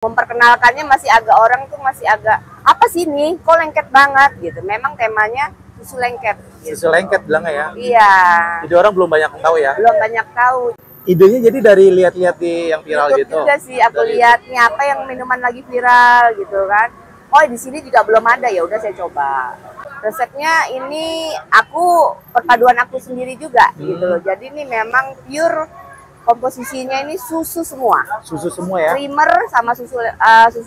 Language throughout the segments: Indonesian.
Memperkenalkannya masih agak orang tuh masih agak apa sih nih, kok lengket banget gitu. Memang temanya susu lengket. Gitu. Susu lengket bilangnya ya. Iya. Jadi orang belum banyak yang tahu ya. Belum banyak tahu. Idenya jadi dari lihat-lihat di yang viral YouTube gitu. juga sih aku lihatnya apa yang minuman lagi viral gitu kan. Oh di sini juga belum ada, ya udah saya coba. Resepnya ini aku perpaduan aku sendiri juga gitu loh. Jadi ini memang pure komposisinya ini susu semua. Susu semua ya. Creamer sama susu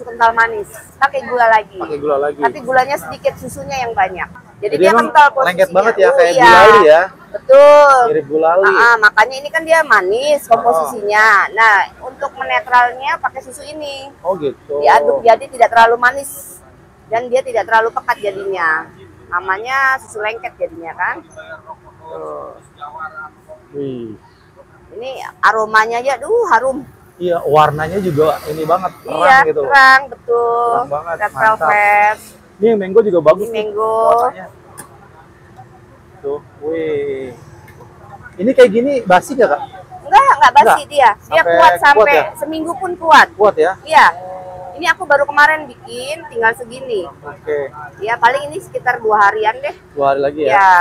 kental manis. Pakai gula lagi. Pakai gula lagi. Tapi gulanya sedikit, susunya yang banyak. Jadi dia emang kental posisinya. lengket banget ya, kayak iya. gulali ya. Betul. Mirip gulali. Makanya ini kan dia manis komposisinya. Nah, untuk menetralnya pakai susu ini. Oh gitu. Diaduk jadi tidak terlalu manis dan dia tidak terlalu pekat jadinya. Namanya susu lengket jadinya kan. Tuh. Wih. Ini aromanya aja, harum. Iya, warnanya juga ini banget, terang Iya, gitu. terang, betul. Terang banget, Red mantap. velvet. Ini yang mango juga bagus. Ini mango. Warnanya. Tuh, wih. Ini kayak gini basi gak, Kak? Enggak basi dia. Dia Sampai kuat sampai kuat ya? seminggu pun kuat. Kuat ya? Iya. Ini aku baru kemarin bikin, tinggal segini. Oke. Ya paling ini sekitar 2 harian deh. 2 hari lagi ya? Ya.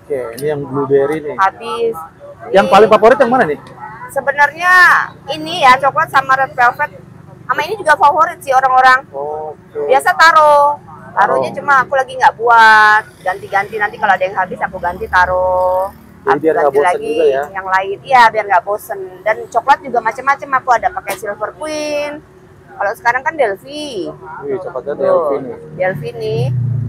Oke, ini yang blueberry nih. Habis. Yang paling favorit yang mana nih? Sebenarnya ini ya coklat sama red velvet. Sama ini juga favorit sih orang-orang. Oke. Biasa taruhnya cuma aku lagi nggak buat. Ganti-ganti nanti kalau ada yang habis aku ganti taruh. Jadi biar nggak Ganti bosen lagi juga ya? yang lain. Iya biar nggak bosen. Dan coklat juga macam-macam aku ada pakai Silver Queen. Kalau sekarang kan Delphi. Wih, coklatnya Delphi nih. Delphi nih.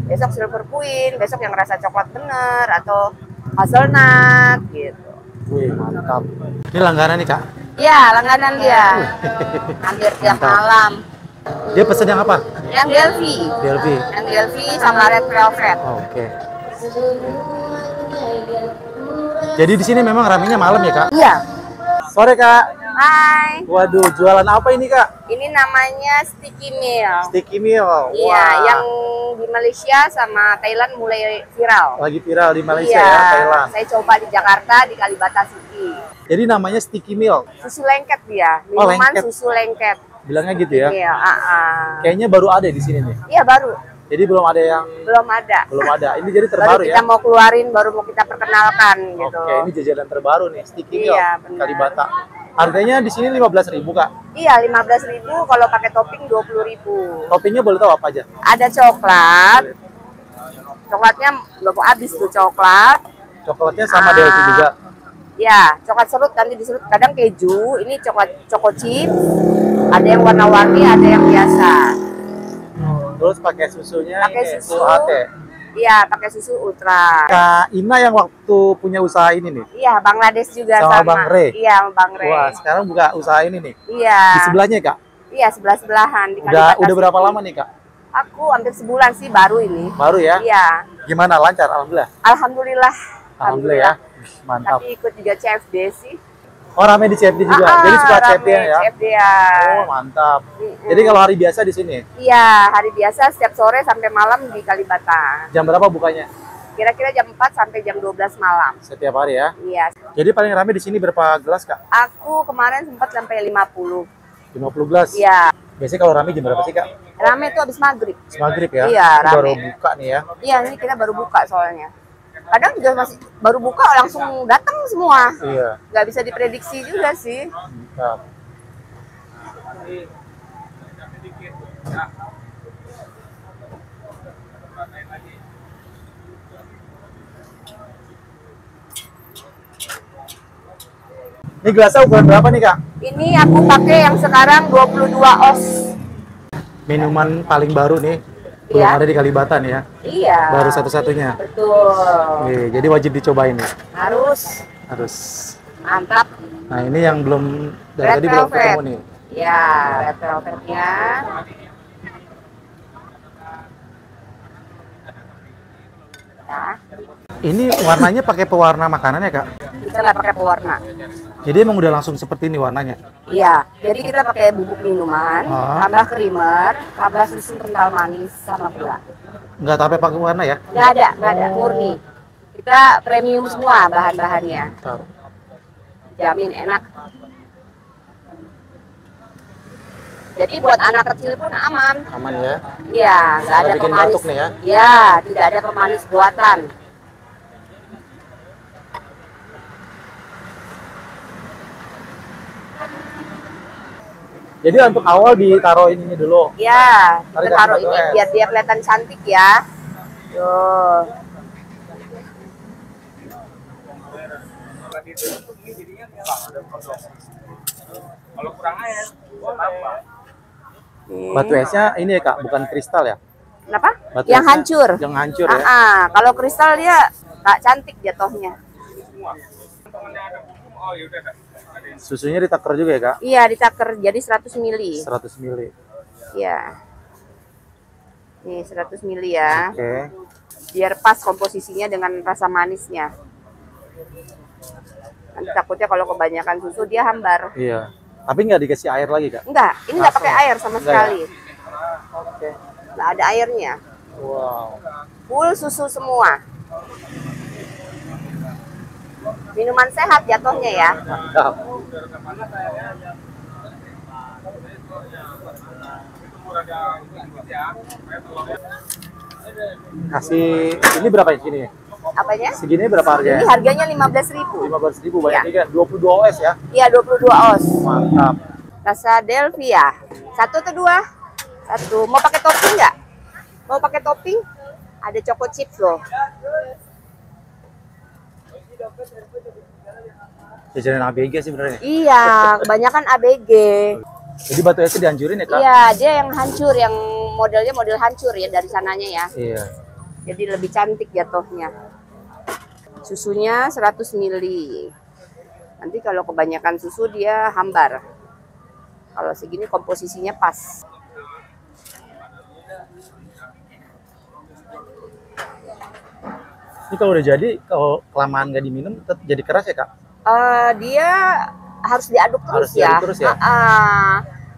Besok Silver Queen, besok yang rasa coklat bener atau hazelnut gitu. Wih, mantap. Ini langganan nih, Kak? Iya, langganan dia. Hampir tiap malam. Dia pesen yang apa? Yang Delphi. Delphi. Yang Delphi sama red velvet. Oke. Jadi di sini memang ramenya malam ya, Kak? Iya. Sore, Kak. Hai. Waduh, jualan apa ini, Kak? Ini namanya sticky meal. Sticky meal. Iya, Wah. yang di Malaysia sama Thailand mulai viral. Lagi viral di Malaysia Iya, ya, Thailand. saya coba di Jakarta di Kalibata City. Jadi namanya sticky meal. Susu lengket dia, Oh, minuman lengket. susu lengket. Bilangnya gitu ya. Iya, Kayaknya baru ada di sini nih. Iya baru, Jadi belum ada yang belum ada. belum ada. Ini jadi Baru terbaru kita ya. mau keluarin, baru mau kita perkenalkan gitu. Oke, ini jajanan terbaru nih, sticky meal. Iya, benar. Kalibata. Harganya di sini 15.000, Kak. Iya, 15.000 kalau pakai topping 20.000. Toppingnya boleh tahu apa aja? Ada coklat. Coklatnya belum habis tuh coklat. Coklatnya sama Delphi juga. Ya, coklat serut nanti diserut. Kadang keju, ini coklat choco chip. Ada yang warna-warni, ada yang biasa. Terus pakai susunya Pakai ini, susu. UHT. Iya, pakai susu ultra. Kak Ina yang waktu punya usaha ini nih. Iya, Bangladesh juga Sama sama. Bang Re. Iya, sama Bang Re. Wah, sekarang buka usaha ini nih. Iya. Di sebelahnya, Kak. Iya, sebelah-sebelahan di Udah Kalibata berapa City. lama nih, Kak? Aku hampir sebulan sih baru ini. Baru ya? Iya. Gimana, lancar? Alhamdulillah. Alhamdulillah. Alhamdulillah ya. Mantap. Tapi ikut juga CFD sih. Oh, rame di CFD juga. Jadi suka CFD ya? CFD ya. Oh, mantap. Jadi kalau hari biasa di sini, Iya, hari biasa setiap sore sampai malam di Kalibata. jam berapa bukanya? Kira-kira jam 4 sampai jam 12 malam. Setiap hari ya. Iya. Jadi paling rame di sini berapa gelas, Kak? Aku kemarin sempat sampai 50. 50 gelas. Iya. Biasanya kalau rame jam berapa sih, Kak? Rame tuh habis maghrib. Maghrib ya? Iya, Ini baru rame. buka nih ya. Iya, ini kita baru buka soalnya. Kadang juga masih baru buka langsung datang semua. Iya. Nggak bisa diprediksi juga sih. Mantap. Ini gelasnya ukuran berapa nih, Kak? Ini aku pakai yang sekarang 22 oz. Minuman paling baru nih. Belum Iya. ada di Kalibata nih ya. Iya. Baru satu-satunya. Betul. Oke, jadi wajib dicobain nih. Harus Harus. mantap. Nah, ini yang belum dari Red tadi belum velvet. ketemu nih. Ya, red velvetnya. Nah, Ini warnanya pakai pewarna makanan ya, Kak? kita nggak pakai pewarna. Jadi emang udah langsung seperti ini warnanya. Iya, jadi kita pakai bubuk minuman, Ah. tambah creamer, tambah susu kental manis sama gula. Nggak sampai pakai warna ya? Nggak ada, murni. Kita premium semua bahan-bahannya. Bentar. Jamin enak. Jadi buat anak kecil pun aman. Aman ya. Iya, nggak ada bikin pemanis. batuk nih ya. Iya, tidak ada pemanis buatan. Jadi untuk awal ditaruhin ini dulu. Iya, kita Taruh taruh batu ini es. biar dia kelihatan cantik ya. Tuh. Kalau kurang air, tambah. Batu esnya ini ya Kak, bukan kristal ya? Kenapa? Batu Yang esnya hancur. Yang hancur ya. Kalau kristal dia nggak cantik jatuhnya. Oh yaudah. Susunya ditaker juga ya Kak? Iya, ditaker jadi 100 mili. 100 mili. Iya. Nih 100 mili ya. Oke. Biar pas komposisinya dengan rasa manisnya. Nanti takutnya kalau kebanyakan susu dia hambar. Iya. Tapi nggak dikasih air lagi Kak? Enggak, ini nggak pakai air sama Enggak ya? sekali. Oke. Nggak ada airnya. Wow. Full susu semua. Minuman sehat jatuhnya ya. Mantap. Kasih ini berapa ya segini? Apanya? Segini berapa harganya? Ini harganya 15.000. 15.000 banyak Ya. juga. 22 OS ya. Iya, 22 os. Mantap. Rasa Delvia. 1 atau 2? 1. Mau pakai topping nggak? Mau pakai topping? Ada choco chips loh. Jajanan ABG sih benernya. Iya, kebanyakan ABG. Jadi batu esnya dihancurin ya Kak? Iya, dia yang hancur, yang modelnya model hancur ya dari sananya ya. Iya. Jadi lebih cantik jatuhnya. Susunya 100 mili. Nanti kalau kebanyakan susu dia hambar. Kalau segini komposisinya pas. Ini kalau udah jadi, kalau kelamaan nggak diminum, tetap jadi keras ya Kak? Dia harus diaduk terus Harus ya. diaduk terus ya?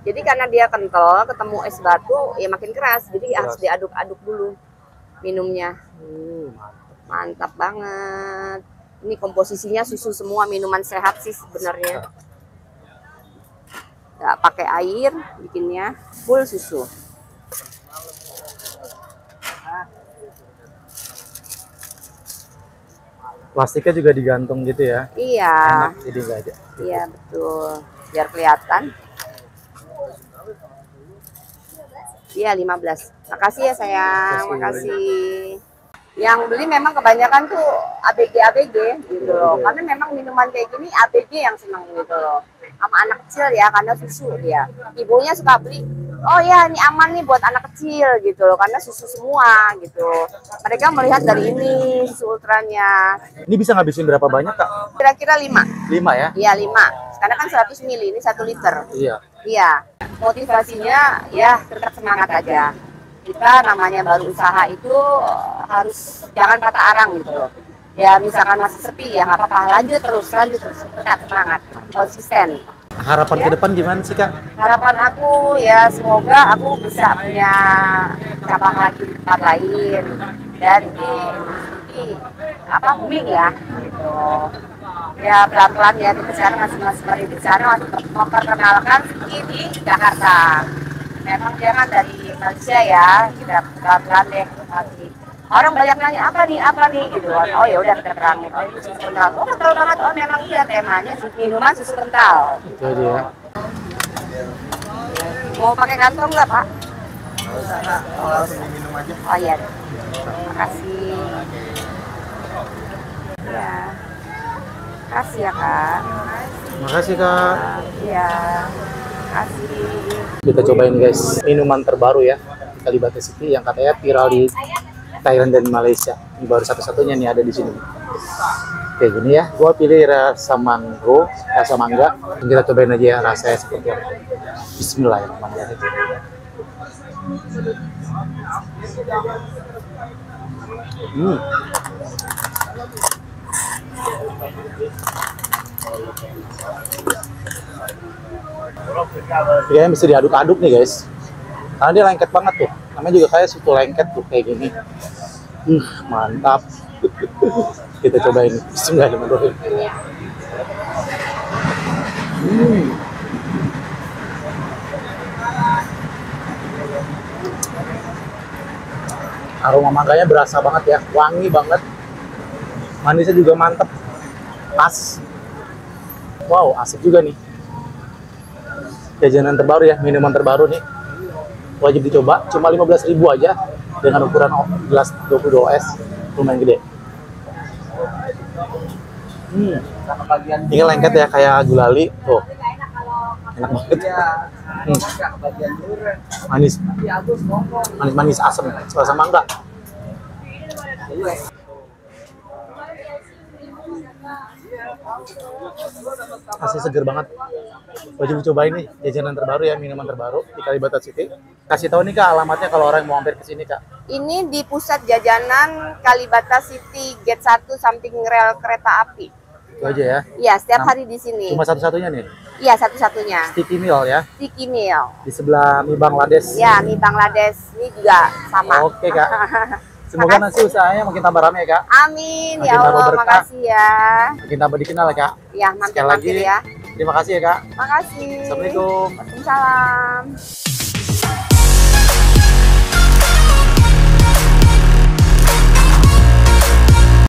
Jadi karena dia kental, ketemu es batu, ya makin keras. Jadi Keras. harus diaduk-aduk dulu minumnya. Mantap. Mantap banget. Ini komposisinya susu semua, minuman sehat sih sebenarnya. Nggak pakai air, bikinnya full susu. Plastiknya juga digantung gitu ya? Iya, Enak, jadi nggak aja. iya betul. Biar kelihatan. Iya 15. Makasih ya sayang, makasih. Yang beli memang kebanyakan tuh ABG gitu loh. Karena memang minuman kayak gini ABG yang seneng gitu loh. Sama anak kecil ya, karena susu dia. Ibunya suka beli, oh ya ini aman nih buat anak kecil gitu loh, karena susu semua gitu. Mereka melihat dari ini susu ultranya. Ini bisa ngabisin berapa banyak Kak? Kira-kira 5. 5 ya? Iya 5. Karena kan 100 mili, ini 1 liter. Iya. Iya, motivasinya ya tetap semangat aja. Kita namanya baru usaha itu harus jangan patah arang gitu loh. Ya misalkan masih sepi ya nggak apa-apa, lanjut terus, tetap semangat, konsisten. Harapan ke depan gimana sih Kak? Harapan aku ya semoga aku bisa punya cabang lagi di tempat lain dan ini booming ya gitu. Ya pelan-pelan ya, kita sekarang masih merintis sana, masih memperkenalkan Suki di Jakarta. Memang dia kan dari Malaysia ya, kita pelan-pelan deh masih. Orang banyak nanya apa nih gitu. Oh ya udah kita terangin. Oh ini susu kental. Oh kental banget. Oh memang iya temanya minuman susu kental. Itu dia. Mau pakai kantong nggak Pak? Langsung diminum aja. Oh iya. Makasih. Ya. Makasih ya Kak. Makasih Kak. Iya. Makasih. Kita cobain guys, minuman terbaru ya. Kalibata City yang katanya viral di Thailand dan Malaysia. Ini baru satu-satunya nih ada di sini. Kayak gini ya, gua pilih rasa mango, rasa mangga. Kita cobain aja ya rasanya seperti apa. Bismillahirrahmanirrahim. Kayaknya bisa diaduk-aduk nih guys. Karena dia lengket banget tuh. Namanya juga kayak susu lengket tuh kayak gini. Mantap. Kita cobain. Bismillahirrahmanirrahim. Aroma mangganya berasa banget ya, wangi banget. Manisnya juga mantep, pas. Wow, asik juga nih. Jajanan terbaru ya, minuman terbaru nih. Wajib dicoba, cuma 15.000 aja dengan ukuran gelas 22 OS, lumayan gede. Ini lengket ya kayak gulali, tuh. Enak banget. Manis, manis asam, rasa mangga. Masih seger banget. Wajib dicobain nih, jajanan terbaru ya, minuman terbaru di Kalibata City. Kasih tahu nih Kak alamatnya kalau orang mau mampir ke sini Kak. Ini di pusat jajanan Kalibata City, Gate 1 samping rel kereta api. Itu aja ya. Iya, setiap hari di sini. Cuma satu-satunya nih. Iya, satu-satunya. Sticky Meal ya. Sticky Meal. Di sebelah mie Bangladesh. Ya, mie Bangladesh ini juga sama. Oke Kak. Semoga nanti usahanya makin tambah ramai ya Kak. Amin, Makin ya tambah Allah, berkah. makasih ya. Makin tambah dikenal ya Kak. Ya, Sekali lagi mampir-mampir ya. terima kasih ya Kak. Makasih. Assalamualaikum. Waalaikumsalam.